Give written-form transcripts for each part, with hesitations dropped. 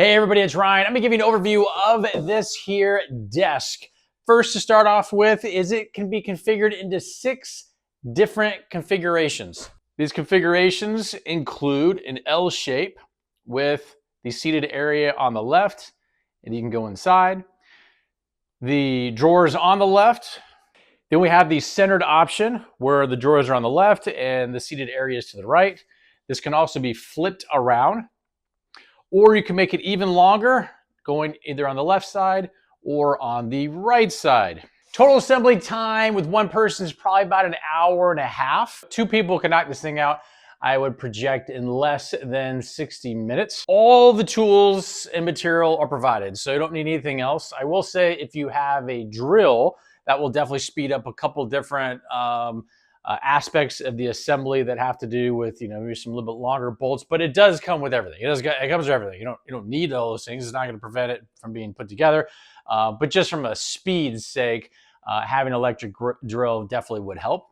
Hey everybody, it's Ryan. I'm gonna give you an overview of this here desk. First to start off with is it can be configured into 6 different configurations. These configurations include an L shape with the seated area on the left, and you can go inside. The drawers on the left. Then we have the centered option where the drawers are on the left and the seated area is to the right. This can also be flipped around. Or you can make it even longer, going either on the left side or on the right side. Total assembly time with one person is probably about an hour and a half. 2 people can knock this thing out, I would project, in less than 60 minutes. All the tools and material are provided, so you don't need anything else. I will say if you have a drill, that will definitely speed up a couple different aspects of the assembly that have to do with, maybe some little bit longer bolts, but it does come with everything. It comes with everything. You don't need all those things. It's not going to prevent it from being put together. But just from a speed's sake, having an electric drill definitely would help.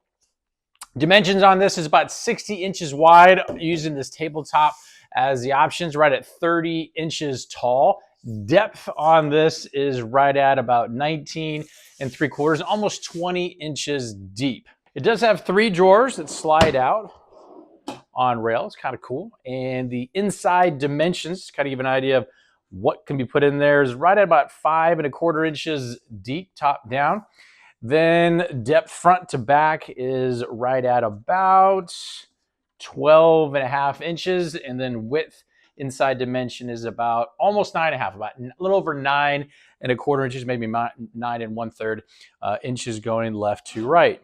Dimensions on this is about 60 inches wide, using this tabletop as the options, right at 30 inches tall. Depth on this is right at about 19 3/4, almost 20 inches deep. It does have 3 drawers that slide out on rails, kind of cool. And the inside dimensions, to kind of give an idea of what can be put in there, is right at about 5 1/4 inches deep, top down. Then depth front to back is right at about 12 1/2 inches. And then width inside dimension is about almost 9 1/2, about a little over 9 1/4 inches, maybe 9 1/3 inches going left to right.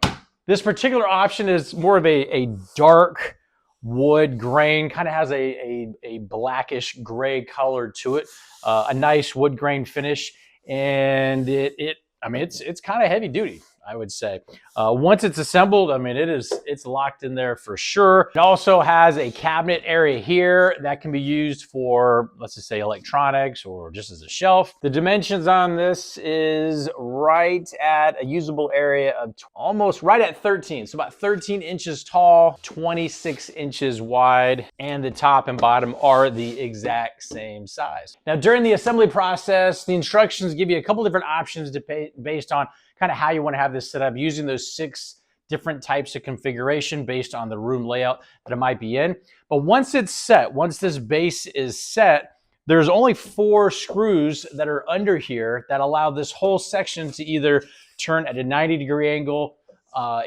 This particular option is more of a dark wood grain, kind of has a blackish gray color to it, a nice wood grain finish, and it's kind of heavy duty, I would say. Once it's assembled, it's locked in there for sure. It also has a cabinet area here that can be used for, let's just say, electronics or just as a shelf. The dimensions on this is right at a usable area of almost right at 13. So about 13 inches tall, 26 inches wide, and the top and bottom are the exact same size. Now, during the assembly process, the instructions give you a couple different options based on kind of how you want to have this set up, using those 6 different types of configuration based on the room layout that it might be in. But once it's set, once this base is set, there's only 4 screws that are under here that allow this whole section to either turn at a 90-degree angle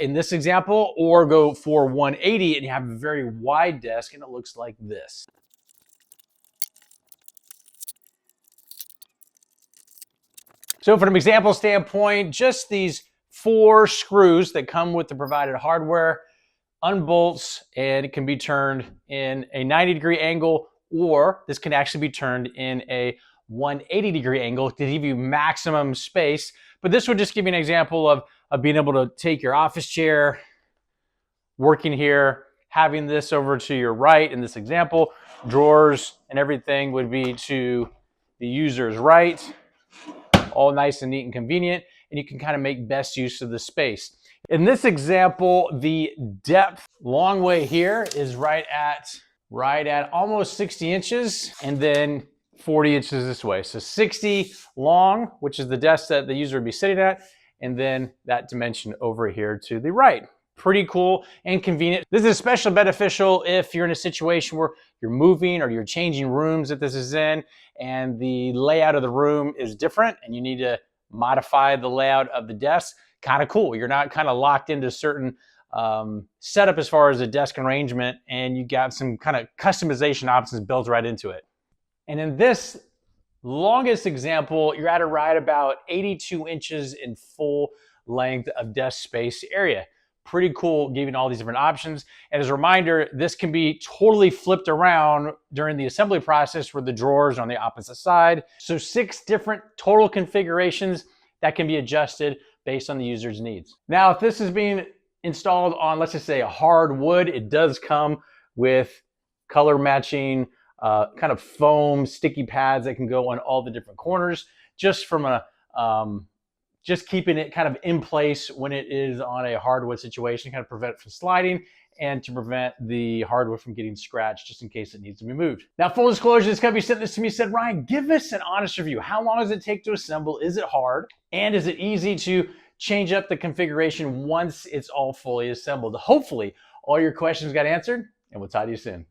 in this example, or go for 180 and you have a very wide desk and it looks like this. So from an example standpoint, just these 4 screws that come with the provided hardware unbolts, and it can be turned in a 90-degree angle, or this can actually be turned in a 180-degree angle to give you maximum space. But this would just give you an example of being able to take your office chair, working here, having this over to your right in this example. Drawers and everything would be to the user's right. All nice and neat and convenient, and you can kind of make best use of the space. In this example, the depth long way here is right at almost 60 inches, and then 40 inches this way. So 60 long, which is the desk that the user would be sitting at, and then that dimension over here to the right. Pretty cool and convenient. This is especially beneficial if you're in a situation where you're moving or you're changing rooms that this is in, and the layout of the room is different and you need to modify the layout of the desk. Kind of cool. You're not kind of locked into certain setup as far as a desk arrangement, and you got some kind of customization options built right into it. And in this longest example, you're at right about 82 inches in full length of desk space area. Pretty cool, giving all these different options. And as a reminder, this can be totally flipped around during the assembly process where the drawers are on the opposite side. So 6 different total configurations that can be adjusted based on the user's needs. Now, if this is being installed on, let's just say, a hard wood, it does come with color matching kind of foam sticky pads that can go on all the different corners, just from a just keeping it kind of in place when it is on a hardwood situation, kind of prevent it from sliding. and to prevent the hardware from getting scratched just in case it needs to be moved. Now, full disclosure, this company sent this to me, said, Ryan, give us an honest review. How long does it take to assemble? Is it hard? And is it easy to change up the configuration once it's all fully assembled? Hopefully, all your questions got answered, and we'll talk to you soon.